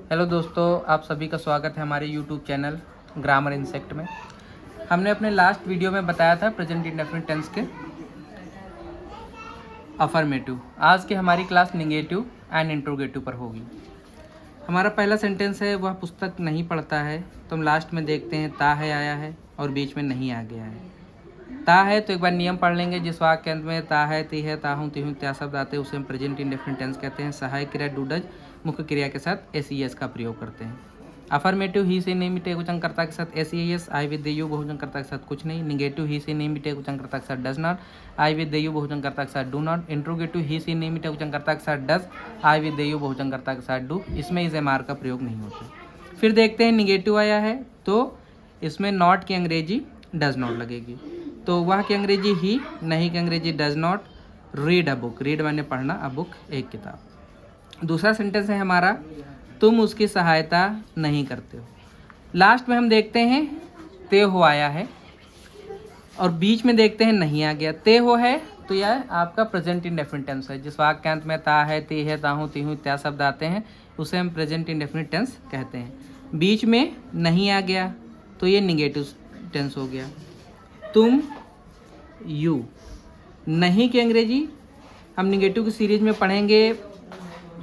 Hello दोस्तों, आप सभी का स्वागत है हमारे यूट्यूब चैनल ग्रामर इंसेक्ट में। हमने अपने लास्ट वीडियो में बताया था प्रेजेंट इंडेफिनिट टेंस के अफर्मेटिव। आज की हमारी क्लास निगेटिव एंड इंट्रोगेटिव पर होगी। हमारा पहला सेंटेंस है, वह पुस्तक नहीं पढ़ता है। तो हम लास्ट में देखते हैं ता है आया है और बीच में नहीं आ गया है। ता है तो एक बार नियम पढ़ लेंगे। जिस वाक्य के अंत में ता है, ती है, ता हूँ, ती हूँ इत्यादि शब्द आते हैं उसे हम प्रेजेंट इंडेफिनिट टेंस कहते हैं। सहायक क्रिया डू डज मुख्य क्रिया के साथ एस का प्रयोग करते हैं। अफर्मेटिव ही से नियमित एकवचनकर्ता के साथ एस, आई विद यू बहुवचनकर्ता के साथ कुछ नहीं। निगेटिव ही से नियमित एकवचनकर्ता के साथ does not, I with you बहुवचनकर्ता के साथ डू नॉट। इंट्रोगेटिव ही से नियमित एकवचनकर्ता के साथ डज, आई विद यू बहुवचनकर्ता के साथ डू। इसमें इस एम आर का प्रयोग नहीं होता। फिर देखते हैं निगेटिव आया है तो इसमें नॉट की अंग्रेजी डज नॉट लगेगी। तो वह की अंग्रेजी ही, नहीं की अंग्रेजी does not read a book. Read मैंने पढ़ना, अ बुक एक किताब। दूसरा सेंटेंस है हमारा, तुम उसकी सहायता नहीं करते हो। लास्ट में हम देखते हैं ते हो आया है और बीच में देखते हैं नहीं आ गया। ते हो है तो यह आपका प्रेजेंट इंडेफिनिट टेंस है। जिस वाक्य के अंत में ता है, ती है, ता हूँ, ती हूँ इत्यादि शब्द आते हैं उसे हम प्रेजेंट इंडेफिनिट टेंस कहते हैं। बीच में नहीं आ गया तो ये निगेटिव टेंस हो गया। तुम, यू, नहीं की अंग्रेजी हम निगेटिव की सीरीज में पढ़ेंगे।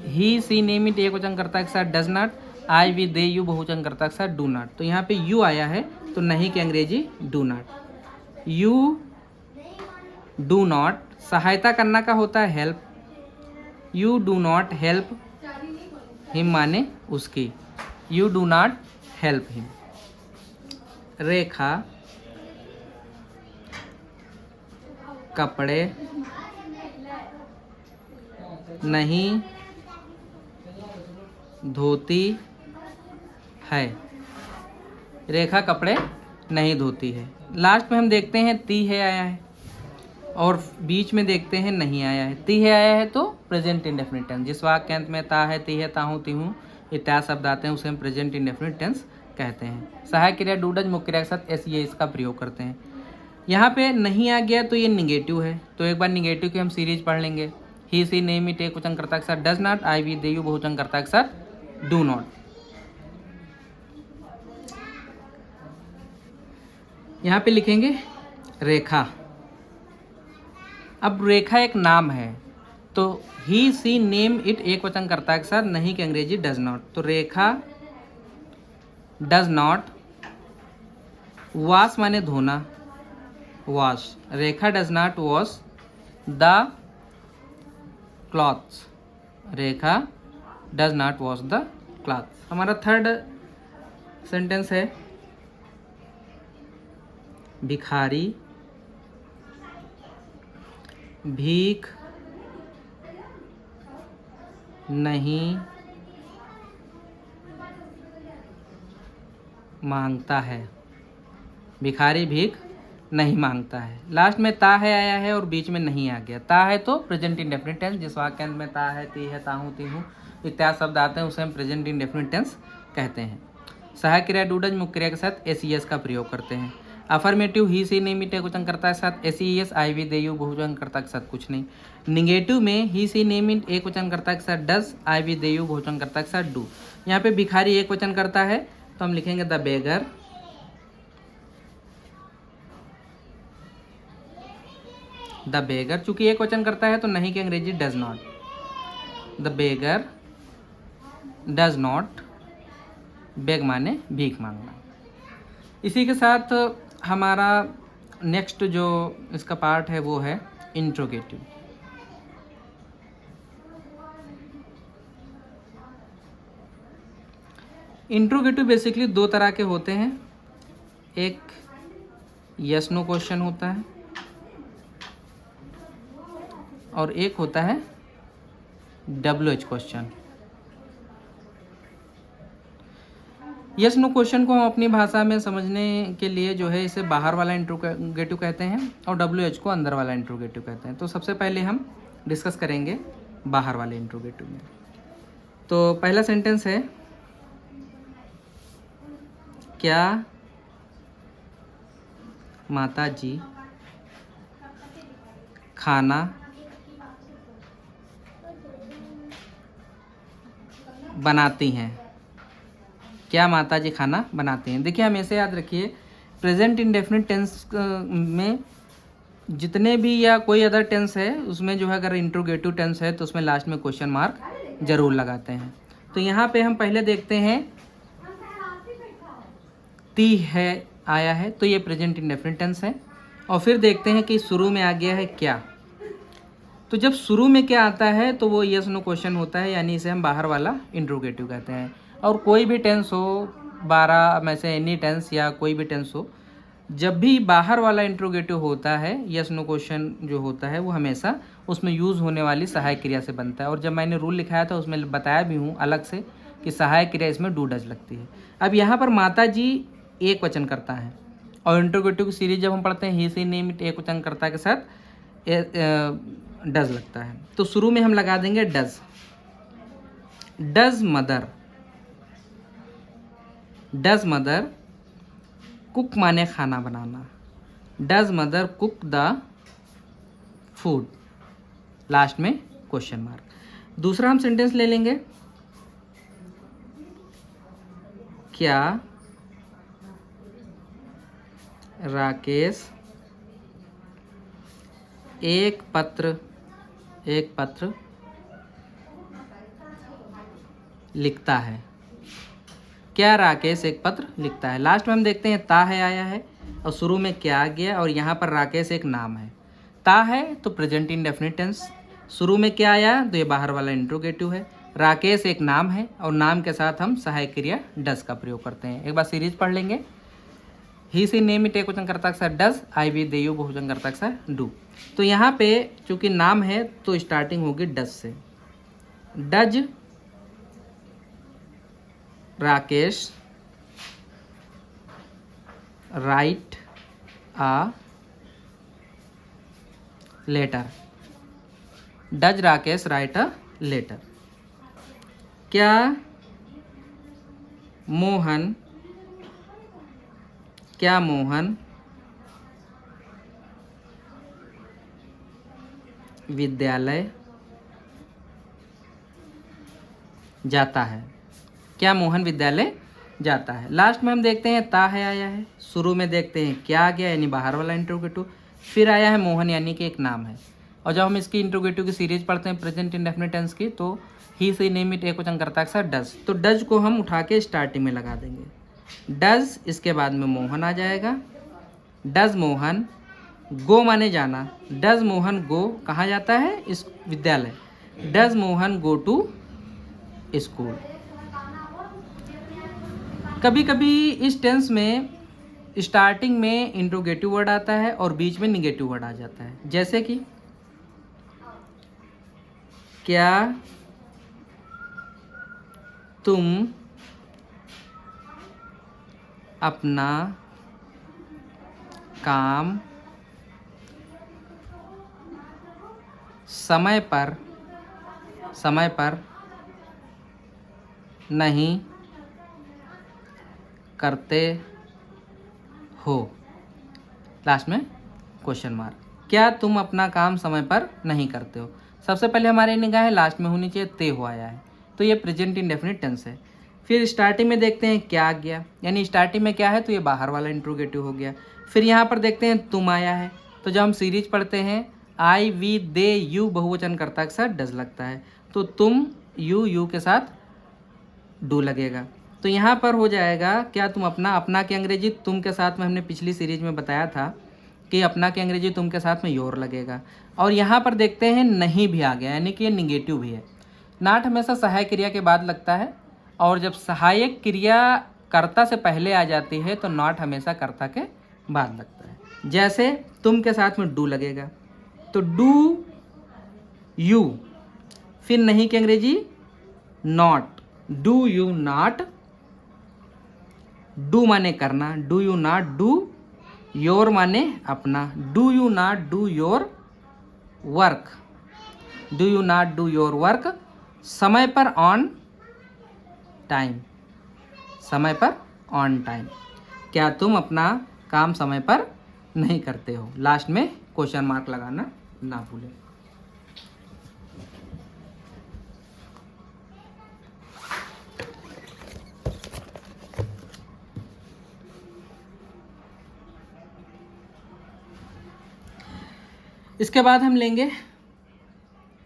ही, सी, नेम इट एकवचनकर्ता के साथ does not, I, we, they, you बहुवचनकर्ता के साथ डू नॉट। तो यहाँ पे यू आया है तो नहीं की अंग्रेजी do not. You do not, सहायता करना का होता है help. You do not help him माने उसकी। You do not help him. Rekha कपड़े नहीं धोती है। रेखा कपड़े नहीं धोती है। लास्ट में हम देखते हैं ती है आया है और बीच में देखते हैं नहीं आया है। ती है आया है तो प्रेजेंट इंडेफिनिट टेंस। जिस वाक्य के अंत में ता है, ती है, ता हूँ, ती हूँ इत्यादि शब्द आते हैं उसे हम प्रेजेंट इंडेफिनिट टेंस कहते हैं। सहायक क्रिया डू डज मुख्य क्रिया के साथ एस इसका प्रयोग करते हैं। यहाँ पे नहीं आ गया तो ये निगेटिव है। तो एक बार निगेटिव की हम सीरीज पढ़ लेंगे। ही, सी, नेम इट एकवचनकर्ता के साथ does not, I, we, they, you बहुवचनकर्ता के साथ डू नॉट। यहाँ पे लिखेंगे रेखा। अब रेखा एक नाम है तो ही, सी, नेम इट एकवचनकर्ता के साथ नहीं की अंग्रेजी डज नॉट। तो रेखा डज नॉट वॉश माने धोना, wash. Rekha does not wash the clothes. Rekha does not wash the clothes. हमारा थर्ड सेंटेंस है, भिखारी भीख नहीं मांगता है। भिखारी भीख नहीं मांगता है। लास्ट में ता है आया है और बीच में नहीं आ गया। ता है तो प्रेजेंट इंडेफिनिट टेंस। जिस वाक्य में ता है, ती है, ता हूँ, ती हूँ इत्यादि शब्द आते हैं उसे हम प्रेजेंट इंडेफिनिट टेंस कहते हैं। सहायक क्रिया डू डज मुख्य क्रिया के साथ एस का प्रयोग करते हैं। Affirmative he, she, name it एकवचनकर्ता के साथ s, I, we, they, you बहुवचनकर्ता के साथ कुछ नहीं। निगेटिव में ही, सी, नेम इट एकवचनकर्ता के साथ does, I, we, they, you बहुवचनकर्ता के साथ डू। यहाँ पे भिखारी एकवचन करता है तो हम लिखेंगे द बेगर। द बेगर चूंकि एक वचन करता है तो नहीं की अंग्रेजी does not. The beggar does not beg माने भीख मांगना। इसी के साथ हमारा नेक्स्ट जो इसका पार्ट है वो है इंट्रोगेटिव। इंट्रोगेटिव बेसिकली दो तरह के होते हैं। एक यस नो क्वेश्चन होता है और एक होता है WH question. Yes no question को हम अपनी भाषा में समझने के लिए जो है इसे बाहर वाला इंट्रोगेटिव कहते हैं और WH को अंदर वाला इंट्रोगेटिव कहते हैं। तो सबसे पहले हम डिस्कस करेंगे बाहर वाले इंट्रोगेटिव में। तो पहला सेंटेंस है, क्या माता जी खाना बनाती हैं। क्या माताजी खाना बनाते हैं। देखिए हमेशा याद रखिए प्रेजेंट इंडेफिनिट टेंस में जितने भी या कोई अदर टेंस है उसमें जो है अगर इंट्रोगेटिव टेंस है तो उसमें लास्ट में क्वेश्चन मार्क जरूर लगाते हैं। तो यहाँ पे हम पहले देखते हैं ती है आया है तो ये प्रेजेंट इंडेफिनिट टेंस है। और फिर देखते हैं कि शुरू में आ गया है क्या। तो जब शुरू में क्या आता है तो वो यस नो क्वेश्चन होता है, यानी इसे हम बाहर वाला इंट्रोगेटिव कहते हैं। और कोई भी टेंस हो 12 में से एनी टेंस या कोई भी टेंस हो, जब भी बाहर वाला इंट्रोगेटिव होता है यस नो क्वेश्चन जो होता है वो हमेशा उसमें यूज़ होने वाली सहायक क्रिया से बनता है। और जब मैंने रूल लिखाया था उसमें बताया भी हूँ अलग से कि सहायक क्रिया इसमें डू डज लगती है। अब यहाँ पर माता जी एक वचन करता है और इंट्रोगेटिव की सीरीज जब हम पढ़ते हैं ही सी नेम इट एक वचन कर्ता के साथ डज लगता है। तो शुरू में हम लगा देंगे does. Does mother, does mother cook माने खाना बनाना, does mother cook the food, last में क्वेश्चन मार्क। दूसरा हम सेंटेंस ले लेंगे, क्या राकेश एक पत्र लिखता है। क्या राकेश एक पत्र लिखता है। लास्ट में हम देखते हैं ता है आया है और शुरू में क्या आ गया और यहाँ पर राकेश एक नाम है। ता है तो प्रेजेंट इंडेफिनिट टेंस, शुरू में क्या आया तो ये बाहर वाला इंट्रोगेटिव है। राकेश एक नाम है और नाम के साथ हम सहायक क्रिया डज का प्रयोग करते हैं। एक बार सीरीज पढ़ लेंगे। ही सी नेम इट एक वचन कर्ता के साथ does, I we they you बहुवचन कर्ता के साथ डू। तो यहाँ पे चूंकि नाम है तो स्टार्टिंग होगी डज से। Does Rakesh write a letter, does Rakesh write a letter. क्या मोहन विद्यालय जाता है। क्या मोहन विद्यालय जाता है। लास्ट में हम देखते हैं ता है आया है, शुरू में देखते हैं क्या आ गया यानी बाहर वाला इंट्रोगेटिव, फिर आया है मोहन यानी कि एक नाम है। और जब हम इसकी इंट्रोगेटिव की सीरीज पढ़ते हैं प्रेजेंट इंडेफिनिट टेंस की तो ही से नेम इट एक वचन कर्ता के साथ डज। तो डज को हम उठा के स्टार्टिंग में लगा देंगे। डज इसके बाद में मोहन आ जाएगा। डज मोहन गो माने जाना, डज मोहन गो कहाँ जाता है इस विद्यालय, does Mohan go to school. कभी कभी इस टेंस में स्टार्टिंग में इंट्रोगेटिव वर्ड आता है और बीच में निगेटिव वर्ड आ जाता है, जैसे कि क्या तुम अपना काम समय पर नहीं करते हो, लास्ट में क्वेश्चन मार्क। क्या तुम अपना काम समय पर नहीं करते हो। सबसे पहले हमारी निगाह लास्ट में होनी चाहिए, ते हो आया है तो ये प्रेजेंट इंडेफिनिट टेंस है। फिर स्टार्टिंग में देखते हैं क्या आ गया, यानी स्टार्टिंग में क्या है तो ये बाहर वाला इंट्रोगेटिव हो गया। फिर यहाँ पर देखते हैं तुम आया है, तो जब हम सीरीज पढ़ते हैं आई वी दे यू बहुवचन कर्ता के साथ डज लगता है, तो तुम यू के साथ डू लगेगा। तो यहाँ पर हो जाएगा क्या तुम अपना की अंग्रेजी तुम के साथ में हमने पिछली सीरीज में बताया था कि अपना की अंग्रेजी तुम के साथ में योर लगेगा। और यहाँ पर देखते हैं नहीं भी आ गया, यानी कि ये निगेटिव भी है। नाट हमेशा सहायक क्रिया के बाद लगता है और जब सहायक क्रिया कर्ता से पहले आ जाती है तो नॉट हमेशा कर्ता के बाद लगता है। जैसे तुम के साथ में डू लगेगा तो डू यू, फिर नहीं की अंग्रेजी not, do you not, do माने करना, do you not do, your माने अपना, do you not do your work, do you not do your work, समय पर ऑन टाइम, समय पर ऑन टाइम। क्या तुम अपना काम समय पर नहीं करते हो, लास्ट में क्वेश्चन मार्क लगाना ना भूलें। इसके बाद हम लेंगे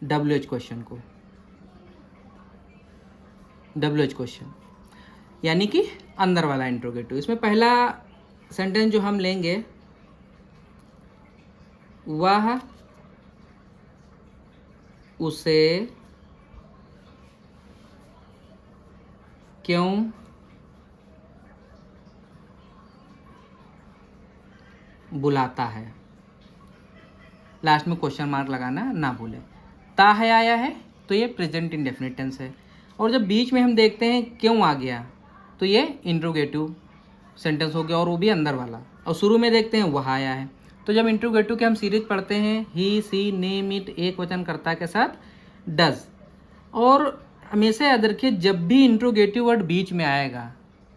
WH क्वेश्चन को। WH क्वेश्चन यानी कि अंदर वाला इंट्रोगेटिव। इसमें पहला सेंटेंस जो हम लेंगे वह उसे क्यों बुलाता है। लास्ट में क्वेश्चन मार्क लगाना ना भूलें। ता है आया है तो ये प्रेजेंट इंडेफिनिट टेंस है, और जब बीच में हम देखते हैं क्यों आ गया तो ये इंट्रोगेटिव सेंटेंस हो गया, और वो भी अंदर वाला। और शुरू में देखते हैं वह आया है, तो जब इंट्रोगेटिव के हम सीरीज पढ़ते हैं ही सी नेम इट एक वचन कर्ता के साथ डज। और हमेशा याद रखिए जब भी इंट्रोगेटिव वर्ड बीच में आएगा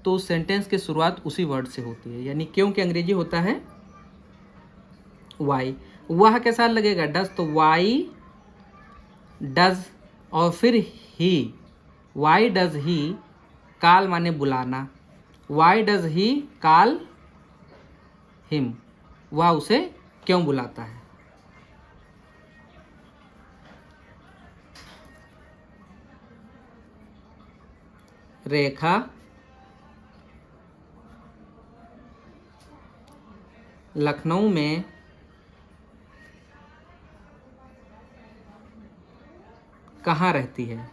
तो उस सेंटेंस की शुरुआत उसी वर्ड से होती है। यानी क्यों की अंग्रेजी होता है वाई। वह के साथ लगेगा डज, तो वाई डज, और फिर ही, वाई डज ही कॉल माने बुलाना, why does he call him, वह उसे क्यों बुलाता है। रेखा लखनऊ में कहाँ रहती है।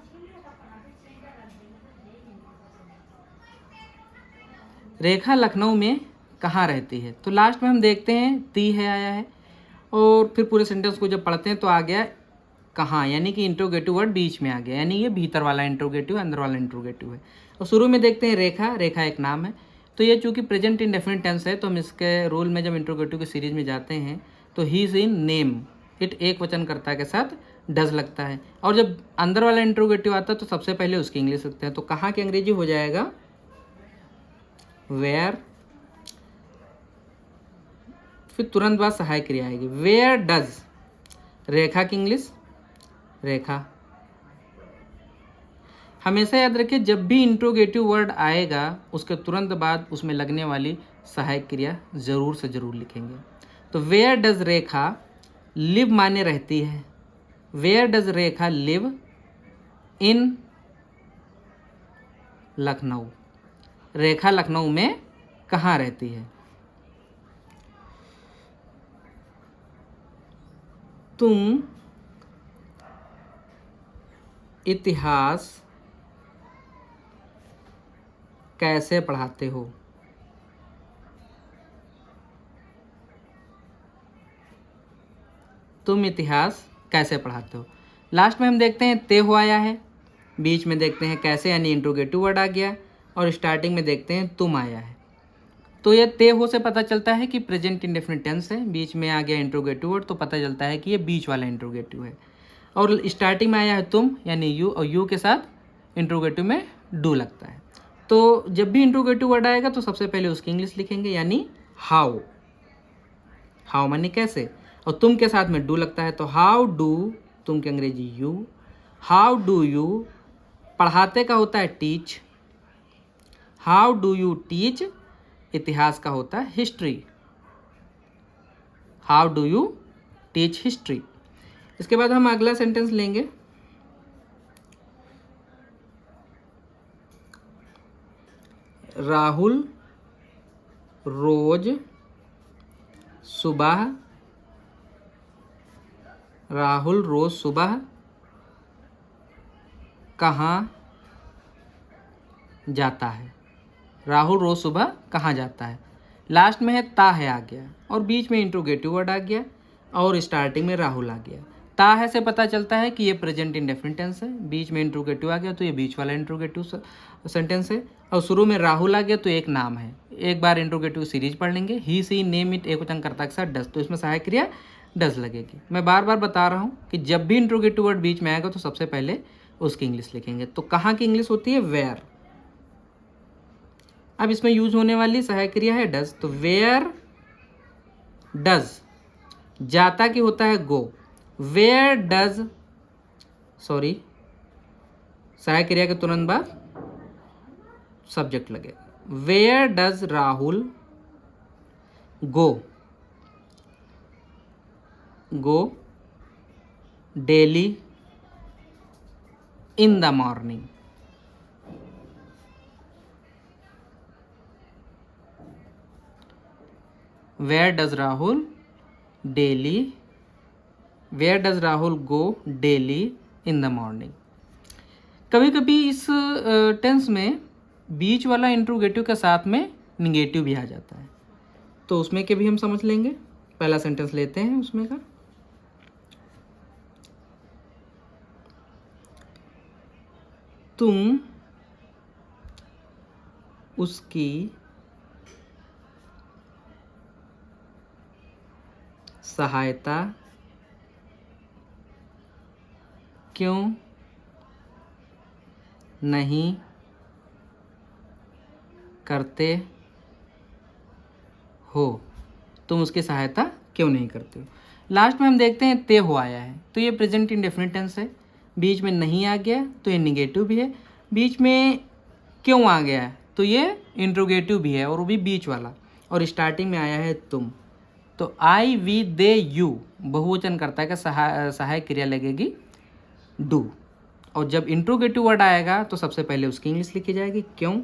रेखा लखनऊ में कहाँ रहती है, तो लास्ट में हम देखते हैं ती है आया है, और फिर पूरे सेंटेंस को जब पढ़ते हैं तो आ गया कहाँ, यानी कि इंट्रोगेटिव वर्ड बीच में आ गया, यानी ये भीतर वाला इंट्रोगेटिव अंदर वाला इंट्रोगेटिव है। और शुरू में देखते हैं रेखा, रेखा एक नाम है, तो ये चूंकि प्रेजेंट इंडेफिनिट टेंस है तो हम इसके रूल में जब इंट्रोगेटिव की सीरीज में जाते हैं तो he is in name it एक वचन कर्ता के साथ डज लगता है, और जब अंदर वाला इंट्रोगेटिव आता है तो सबसे पहले उसकी इंग्लिश लिखते हैं। तो कहाँ की अंग्रेजी हो जाएगा वेयर, फिर तुरंत बाद सहायक क्रिया आएगी वेयर डज। रेखा की इंग्लिश रेखा। हमेशा याद रखिए जब भी इंट्रोगेटिव वर्ड आएगा उसके तुरंत बाद उसमें लगने वाली सहायक क्रिया जरूर से जरूर लिखेंगे। तो वेयर डज रेखा लिव माने रहती है, where does Rekha live in Lucknow, Rekha Lucknow में कहाँ रहती है। तुम इतिहास कैसे पढ़ाते हो। तुम इतिहास कैसे पढ़ाते हो। लास्ट में हम देखते हैं ते हो आया है, बीच में देखते हैं कैसे यानी इंट्रोगेटिव वर्ड आ गया, और स्टार्टिंग में देखते हैं तुम आया है। तो ये ते हो से पता चलता है कि प्रेजेंट इंडेफिनिट टेंस है, बीच में आ गया इंट्रोगेटिव वर्ड तो पता चलता है कि ये बीच वाला इंट्रोगेटिव है। और स्टार्टिंग में आया है तुम यानी यू, और यू के साथ इंट्रोगेटिव में डू लगता है। तो जब भी इंट्रोगेटिव वर्ड आएगा तो सबसे पहले उसकी इंग्लिश लिखेंगे यानी हाउ, हाउ माने कैसे, और तुम के साथ में डू लगता है तो हाउ डू, तुम की अंग्रेजी यू, हाउ डू यू, पढ़ाते का होता है teach, how do you teach, इतिहास का होता है history, how do you teach history. इसके बाद हम अगला सेंटेंस लेंगे राहुल रोज सुबह, राहुल रोज सुबह कहाँ जाता है, राहुल रोज सुबह कहाँ जाता है। लास्ट में है ता है आ गया, और बीच में इंट्रोगेटिव वर्ड आ गया, और स्टार्टिंग में राहुल आ गया। ता है से पता चलता है कि ये प्रेजेंट इंडेफिनिट टेंस है, बीच में इंट्रोगेटिव आ गया तो ये बीच वाला इंट्रोगेटिव सेंटेंस है, और शुरू में राहुल आ गया तो एक नाम है। एक बार इंट्रोगेटिव सीरीज पढ़ लेंगे ही सी नेम इट एक वचन कर्ता के साथ डज, तो इसमें सहायक क्रिया डज लगेगी। मैं बार बार बता रहा हूँ कि जब भी इंट्रोगेटिव वर्ड बीच में आएगा तो सबसे पहले उसकी इंग्लिश लिखेंगे। तो कहाँ की इंग्लिश होती है वेयर। अब इसमें यूज होने वाली सहायक क्रिया है डज, तो वेयर डज, जाता की होता है गो, वेयर डज, सॉरी सहायक क्रिया के तुरंत बाद सब्जेक्ट लगे, where does Rahul go, go daily in the morning. Where does Rahul daily, where does Rahul go daily in the morning. कभी कभी इस टेंस में बीच वाला इंट्रोगेटिव के साथ में निगेटिव भी आ जाता है, तो उसमें के भी हम समझ लेंगे। पहला सेंटेंस लेते हैं उसमें का। तुम उसकी सहायता क्यों नहीं करते हो? तुम उसकी सहायता क्यों नहीं करते हो? लास्ट में हम देखते हैं ते हो आया है, तो ये प्रेजेंट इंडेफिनिट टेंस है। बीच में नहीं आ गया तो ये निगेटिव भी है। बीच में क्यों आ गया है तो ये इंट्रोगेटिव भी है, और वो भी बीच वाला। और स्टार्टिंग में आया है तुम, तो आई वी दे यू बहुवचन करता है कि सहायक क्रिया लगेगी डू। और जब इंट्रोगेटिव वर्ड आएगा तो सबसे पहले उसकी इंग्लिश लिखी जाएगी क्यों,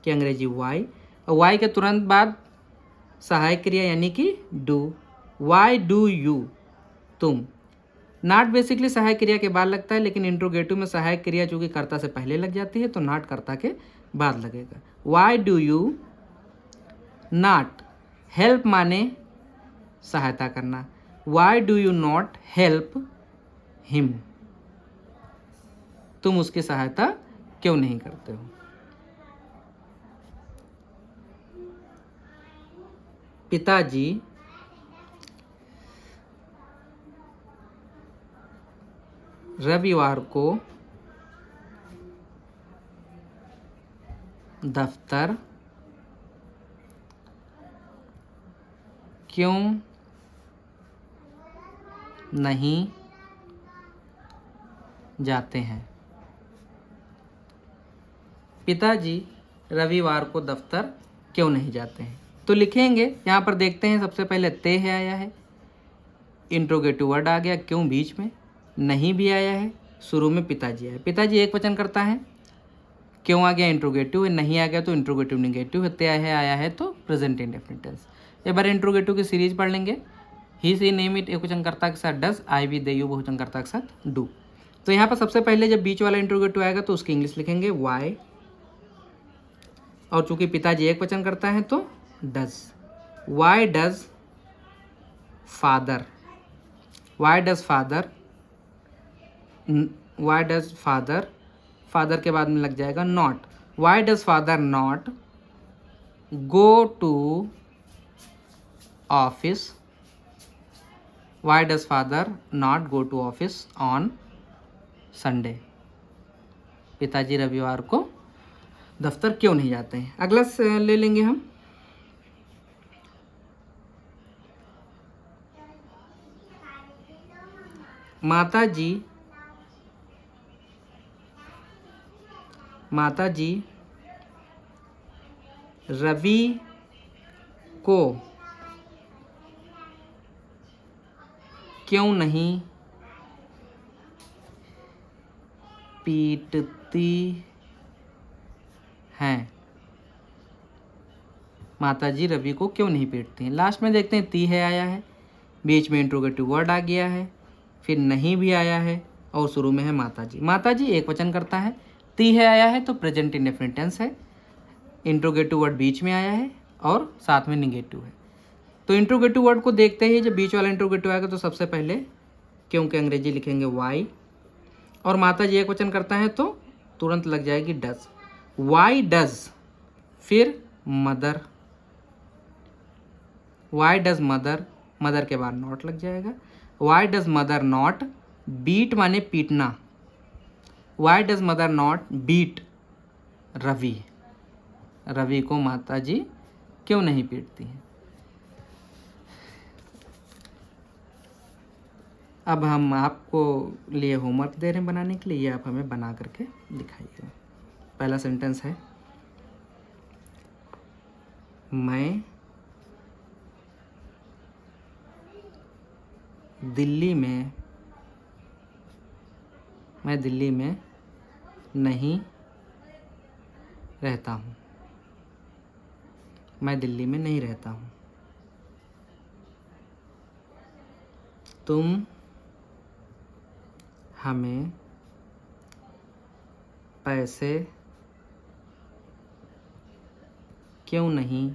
कि अंग्रेजी वाई, और वाई के तुरंत बाद सहायक क्रिया यानी कि डू। वाई डू यू, तुम। नॉट बेसिकली सहायक क्रिया के बाद लगता है, लेकिन इंट्रोगेटिव में सहायक क्रिया चूंकि कर्ता से पहले लग जाती है तो नॉट कर्ता के बाद लगेगा। Why do you not help माने सहायता करना, why do you not help him, तुम उसकी सहायता क्यों नहीं करते हो? पिताजी रविवार को दफ्तर क्यों नहीं जाते हैं? पिताजी रविवार को दफ्तर क्यों नहीं जाते हैं? तो लिखेंगे, यहाँ पर देखते हैं सबसे पहले ते है आया है, इंट्रोगेटिव वर्ड आ गया क्यों बीच में, नहीं भी आया है, शुरू में पिताजी आया। पिताजी एक वचन करता है, क्यों आ गया इंट्रोगेटिव, नहीं आ गया तो इंट्रोगेटिव निगेटिव, ते है आया है तो प्रेजेंट इंडेफिनिट टेंस। एक बार इंट्रोगेटिव की सीरीज पढ़ लेंगे। ही सी नेम इट एक वचन कर्ता के साथ does, I we they you बहुवचन कर्ता के साथ डू। तो यहाँ पर सबसे पहले जब बीच वाला इंट्रोगेटिव आएगा तो उसकी इंग्लिश लिखेंगे वाई, और चूंकि पिताजी एक वचन करता है तो does. Why does father, why does father, why does father, father के बाद में लग जाएगा not. Why does father not go to office, why does father not go to office on Sunday, पिताजी रविवार को दफ्तर क्यों नहीं जाते हैं। अगला ले लेंगे हम, माताजी रवि को क्यों नहीं पीटती हैं? माताजी रवि को क्यों नहीं पीटती हैं। लास्ट में देखते हैं ती है आया है, बीच में इंट्रोगेटिव वर्ड आ गया है, फिर नहीं भी आया है, और शुरू में है माताजी। माताजी एक वचन करता है, ती है आया है तो प्रेजेंट इंडेफिनिट टेंस है, इंट्रोगेटिव वर्ड बीच में आया है और साथ में निगेटिव है। तो इंट्रोगेटिव वर्ड को देखते ही जब बीच वाला इंट्रोगेटिव आएगा तो सबसे पहले क्योंकि अंग्रेजी लिखेंगे वाई, और माताजी एक वचन करता है तो तुरंत लग जाएगी डज। वाई डज, फिर mother, why does mother, mother के बाद नॉट लग जाएगा। Why does mother not beat माने पीटना, why does mother not beat Ravi, Ravi को माताजी क्यों नहीं पीटती हैं। अब हम आपको लिए होमवर्क दे रहे हैं बनाने के लिए, ये आप हमें बना करके दिखाइए। पहला सेंटेंस है, मैं दिल्ली में, मैं दिल्ली में नहीं रहता हूँ। मैं दिल्ली में नहीं रहता हूँ। तुम हमें पैसे क्यों नहीं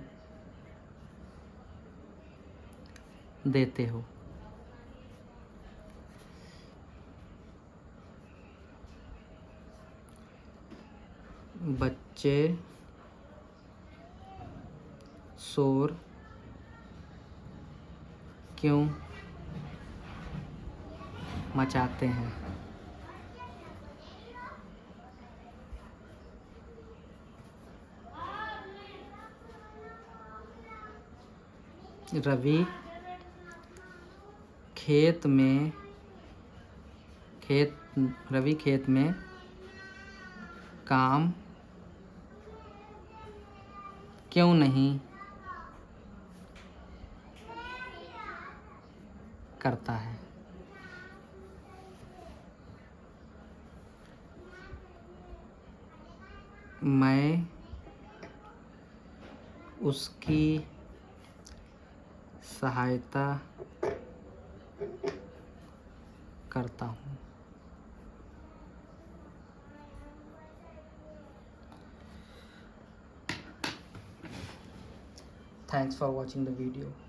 देते हो? बच्चे शोर क्यों मचाते हैं? रवि खेत में काम क्यों नहीं करता है? मैं उसकी सहायता करता हूँ। Thanks for watching the video.